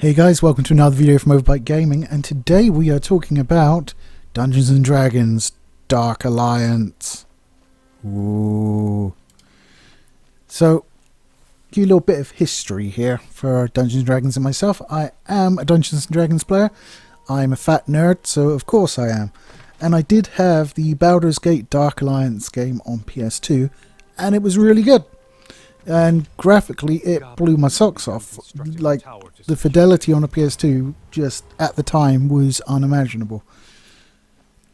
Hey guys, welcome to another video from Overbite Gaming, and today we are talking about Dungeons & Dragons Dark Alliance. Ooh. So, give you a little bit of history here for Dungeons & Dragons and myself. I am a Dungeons & Dragons player. I'm a fat nerd, so of course I am. And I did have the Baldur's Gate Dark Alliance game on PS2, and it was really good. And graphically, it blew my socks off. Like, the fidelity on a PS2 just at the time was unimaginable.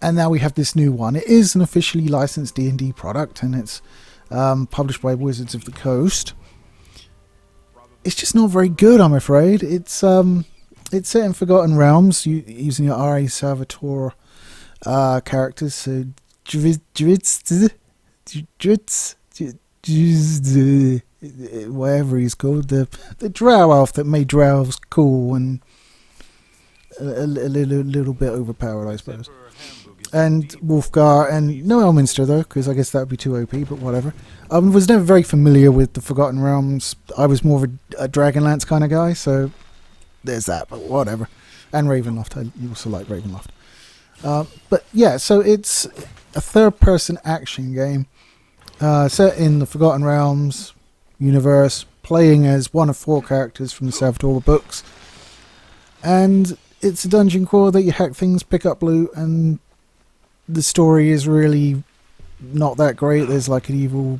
And now we have this new one. It is an officially licensed D&D product, and it's published by Wizards of the Coast. It's just not very good, I'm afraid. It's set in Forgotten Realms using your R.A. Salvatore characters. So whatever he's called, the drow elf that made drow elves cool and a little bit overpowered, I suppose. And Wolfgar, and no Elminster though, because I guess that would be too OP, but whatever. I was never very familiar with the Forgotten Realms. I was more of a Dragonlance kind of guy, so there's that, but whatever. And Ravenloft, I also like Ravenloft. But yeah, so it's a third-person action game. Set in the Forgotten Realms universe, playing as one of 4 characters from the Salvatore books. And it's a dungeon crawl that you hack things, pick up loot, and the story is really not that great. There's like an evil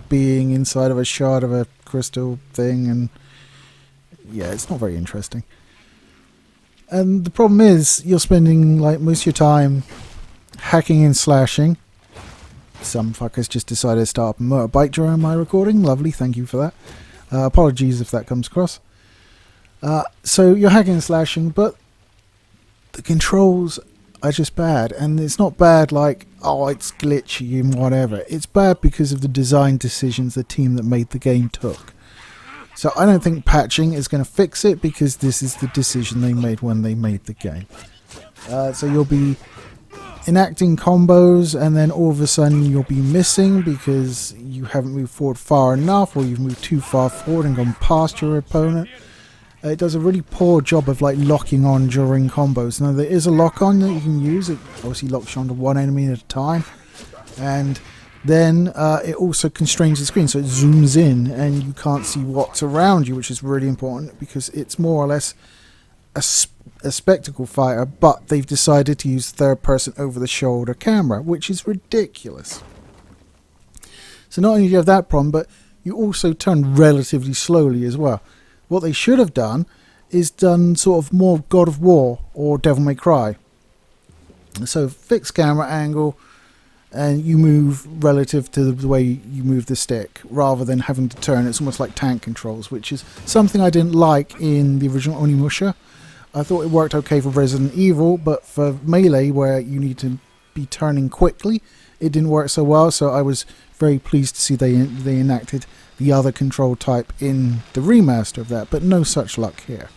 being inside of a shard of a crystal thing, and yeah, it's not very interesting. And the problem is, you're spending like most of your time hacking and slashing. Some fuckers just decided to start up a motorbike during my recording. Lovely, thank you for that. Apologies if that comes across. So you're hacking and slashing, but the controls are just bad. And it's not bad like, oh, it's glitchy and whatever. It's bad because of the design decisions the team that made the game took. So I don't think patching is going to fix it, because this is the decision they made when they made the game. So you'll be enacting combos, and then all of a sudden you'll be missing because you haven't moved forward far enough, or you've moved too far forward and gone past your opponent. It does a really poor job of like locking on during combos. Now there is a lock on that you can use. It obviously locks you onto one enemy at a time, and then it also constrains the screen, so it zooms in and you can't see what's around you, which is really important because it's more or less a spectacle fighter, but they've decided to use third-person over-the-shoulder camera, which is ridiculous. So not only do you have that problem, but you also turn relatively slowly as well. What they should have done is done sort of more God of War or Devil May Cry. So fixed camera angle, and you move relative to the way you move the stick, rather than having to turn. It's almost like tank controls, which is something I didn't like in the original Onimusha. I thought it worked okay for Resident Evil, but for Melee, where you need to be turning quickly, it didn't work so well. So I was very pleased to see they enacted the other control type in the remaster of that, but no such luck here.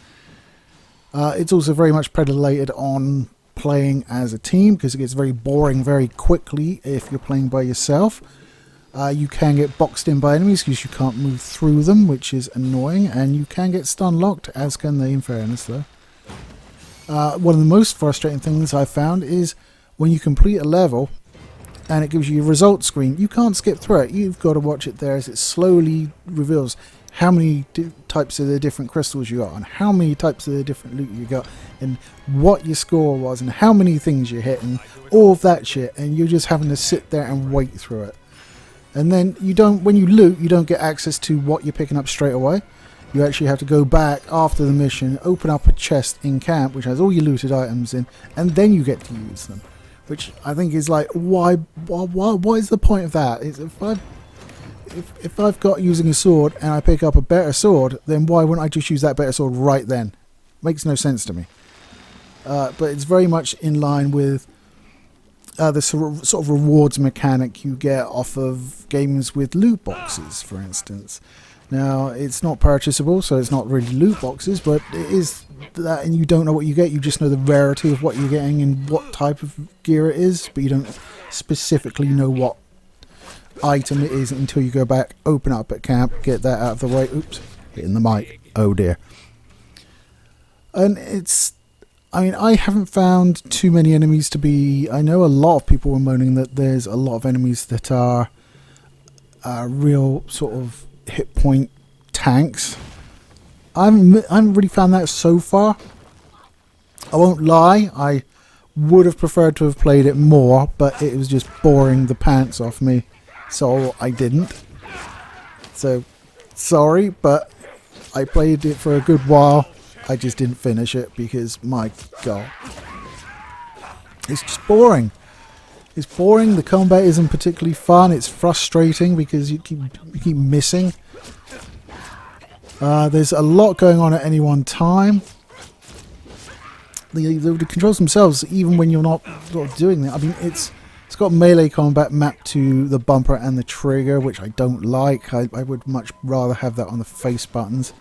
It's also very much predilated on playing as a team, because it gets very boring very quickly if you're playing by yourself. You can get boxed in by enemies because you can't move through them, which is annoying, and you can get stun locked, as can they, in fairness though. One of the most frustrating things I've found is when you complete a level and it gives you a result screen, you can't skip through it. You've got to watch it there as it slowly reveals how many types of the different crystals you got, and how many types of the different loot you got, and what your score was, and how many things you hit, and all of that shit, and you're just having to sit there and wait through it. And then when you loot, you don't get access to what you're picking up straight away. You actually have to go back after the mission, open up a chest in camp, which has all your looted items in, and then you get to use them. Which I think is like, why what is the point of that? If I've got using a sword and I pick up a better sword, then why wouldn't I just use that better sword right then? Makes no sense to me. But it's very much in line with the sort of rewards mechanic you get off of games with loot boxes, for instance. Now, it's not purchasable, so it's not really loot boxes, but it is that, and you don't know what you get. You just know the rarity of what you're getting and what type of gear it is, but you don't specifically know what item it is until you go back, open up at camp, get that out of the way. Oops, hitting the mic. Oh dear. And it's, I mean, I haven't found too many enemies to be... I know a lot of people were moaning that there's a lot of enemies that are real sort of hit point tanks. I haven't really found that so far. I won't lie, I would have preferred to have played it more, but it was just boring the pants off me, so I didn't. So, sorry, but I played it for a good while. I just didn't finish it because, my god, it's just boring. It's boring. The combat isn't particularly fun. It's frustrating because you keep missing. There's a lot going on at any one time. The controls themselves, even when you're not sort of doing that, I mean, it's got melee combat mapped to the bumper and the trigger, which I don't like. I would much rather have that on the face buttons.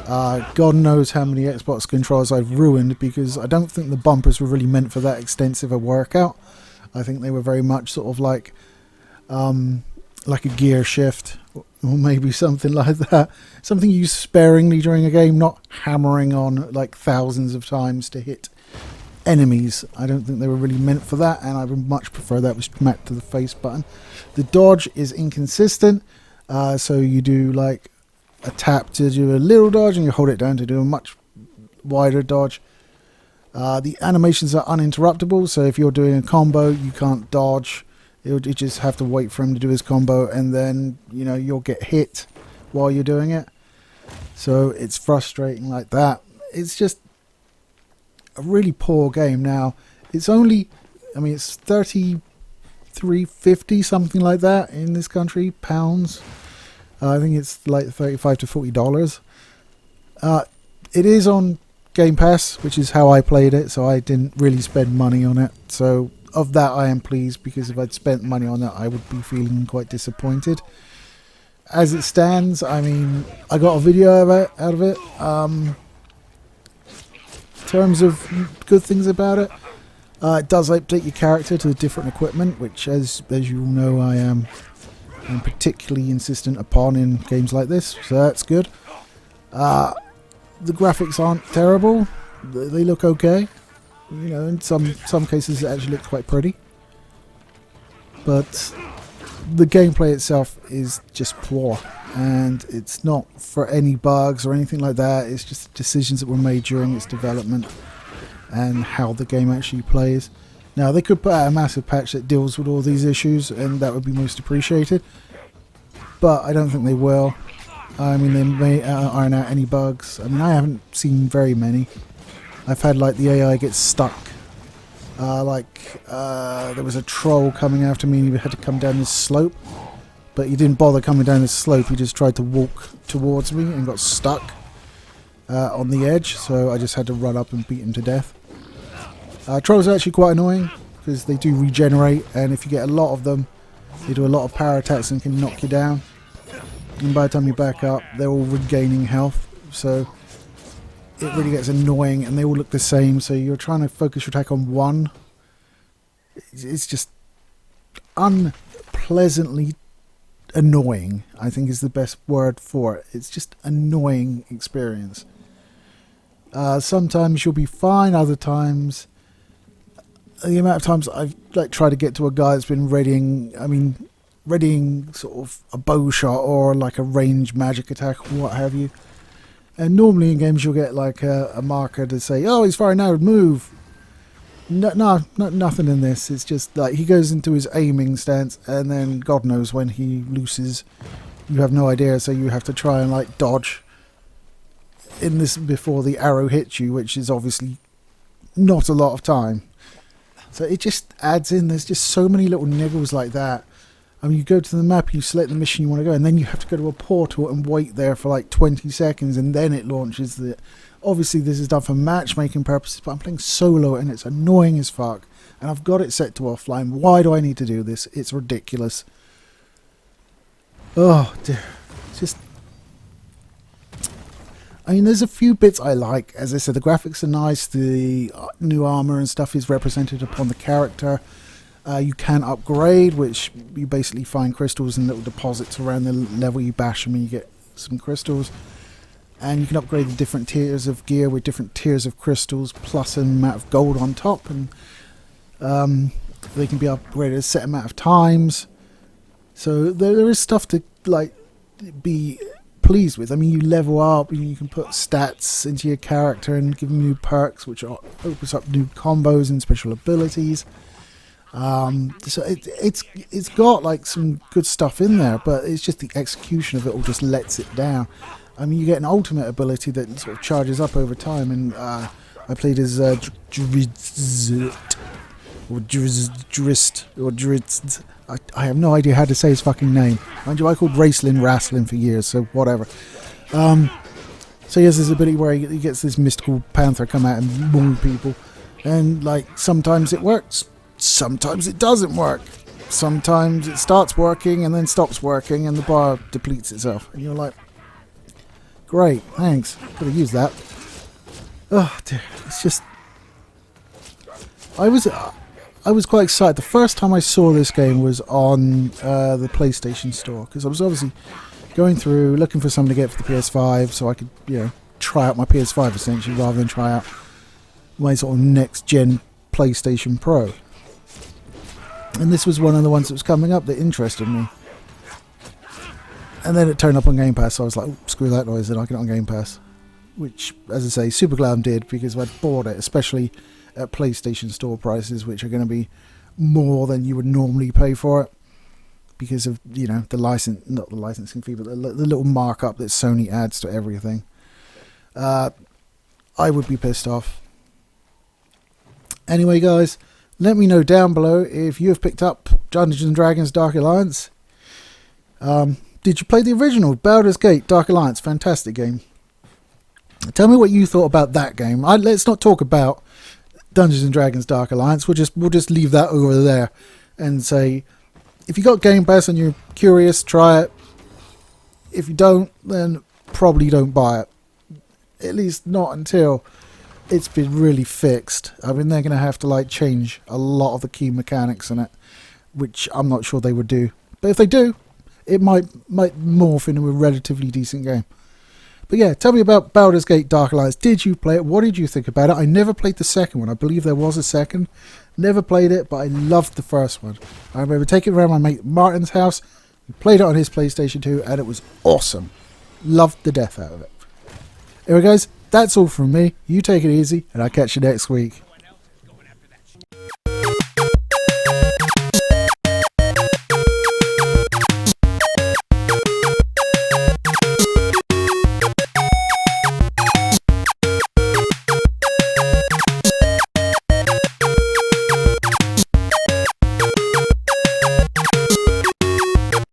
God knows how many Xbox controls I've ruined because I don't think the bumpers were really meant for that extensive a workout. I think they were very much sort of like a gear shift, or maybe something like that. Something used sparingly during a game, not hammering on like thousands of times to hit enemies. I don't think they were really meant for that, and I would much prefer that was mapped to the face button. The dodge is inconsistent, so you do like a tap to do a little dodge and you hold it down to do a much wider dodge. The animations are uninterruptible, so if you're doing a combo you can't dodge. You just have to wait for him to do his combo, and then you'll get hit while you're doing it. So it's frustrating like that. It's just a really poor game. Now it's only, I mean, it's $33.50 something like that in this country, pounds. I think it's like $35 to $40. It is on Game Pass, which is how I played it, so I didn't really spend money on it. So of that I am pleased, because if I'd spent money on that I would be feeling quite disappointed. As it stands, I mean, I got a video out of it. In terms of good things about it, it does update your character to different equipment, which as you all know I am particularly insistent upon in games like this, so that's good. The graphics aren't terrible. They look okay. In some cases it actually looks quite pretty. But the gameplay itself is just poor, and it's not for any bugs or anything like that. It's just decisions that were made during its development and how the game actually plays. Now, they could put out a massive patch that deals with all these issues, and that would be most appreciated. But I don't think they will. I mean, they may iron out any bugs. I mean, I haven't seen very many. I've had, like, the AI get stuck. There was a troll coming after me, and he had to come down this slope. But he didn't bother coming down this slope. He just tried to walk towards me and got stuck on the edge. So I just had to run up and beat him to death. Trolls are actually quite annoying because they do regenerate, and if you get a lot of them, they do a lot of power attacks and can knock you down. And by the time you back up, they're all regaining health, so it really gets annoying, and they all look the same, so you're trying to focus your attack on one. It's just unpleasantly annoying, I think is the best word for it. It's just annoying experience. Sometimes you'll be fine, other times... The amount of times I've tried to get to a guy that's been readying sort of a bow shot or like a ranged magic attack or what have you. And normally in games you'll get like a marker to say, oh, he's firing now, move. No, nothing in this. It's just like he goes into his aiming stance, and then God knows when he looses. You have no idea, so you have to try and like dodge in this before the arrow hits you, which is obviously not a lot of time. So it just adds in, there's just so many little niggles like that. I mean, you go to the map, you select the mission you want to go, and then you have to go to a portal and wait there for like 20 seconds, and then it launches the... Obviously, this is done for matchmaking purposes, but I'm playing solo, and it's annoying as fuck. And I've got it set to offline. Why do I need to do this? It's ridiculous. Oh, dear. It's just... I mean, there's a few bits I like. As I said, the graphics are nice. The new armor and stuff is represented upon the character. You can upgrade, which you basically find crystals and little deposits around the level you bash them and you get some crystals. and you can upgrade the different tiers of gear with different tiers of crystals plus an amount of gold on top, and they can be upgraded a set amount of times. So there is stuff to like be pleased with. I mean, you level up, you can put stats into your character and give them new perks, which opens up new combos and special abilities. So it's got like some good stuff in there, but it's just the execution of it all just lets it down. I mean, you get an ultimate ability that sort of charges up over time, and I played as Drizzt, or Drizzt. I have no idea how to say his fucking name. Mind you, I called Wrestling for years, so whatever. So he has this ability where he gets this mystical panther come out and maul people, and like sometimes it works, sometimes it doesn't work. Sometimes it starts working and then stops working, and the bar depletes itself, and you're like, great, thanks, could have used that. Oh dear, it's just... I was quite excited. The first time I saw this game was on the PlayStation Store, because I was obviously going through looking for something to get for the PS5 so I could, try out my PS5 essentially, rather than try out my sort of next gen PlayStation Pro. And this was one of the ones that was coming up that interested me. And then it turned up on Game Pass, so I was like, oh, screw that noise, then I get it on Game Pass. Which, as I say, super glad I did, because I'd bought it, especially at PlayStation Store prices, which are going to be more than you would normally pay for it, because of, the license, not the licensing fee, but the little markup that Sony adds to everything. I would be pissed off. Anyway, guys, let me know down below if you have picked up Dungeons & Dragons Dark Alliance. Did you play the original Baldur's Gate Dark Alliance? Fantastic game. Tell me what you thought about that game. Let's not talk about Dungeons & Dragons Dark Alliance. We'll just leave that over there and say, if you got Game Pass and you're curious, try it. If you don't, then probably don't buy it. At least not until it's been really fixed. I mean, they're going to have to change a lot of the key mechanics in it, which I'm not sure they would do. But if they do, it might morph into a relatively decent game. But yeah, tell me about Baldur's Gate Dark Alliance. Did you play it? What did you think about it? I never played the second one. I believe there was a second. Never played it, but I loved the first one. I remember taking it around my mate Martin's house. We played it on his PlayStation 2, and it was awesome. Loved the death out of it. Anyway, guys, that's all from me. You take it easy, and I'll catch you next week.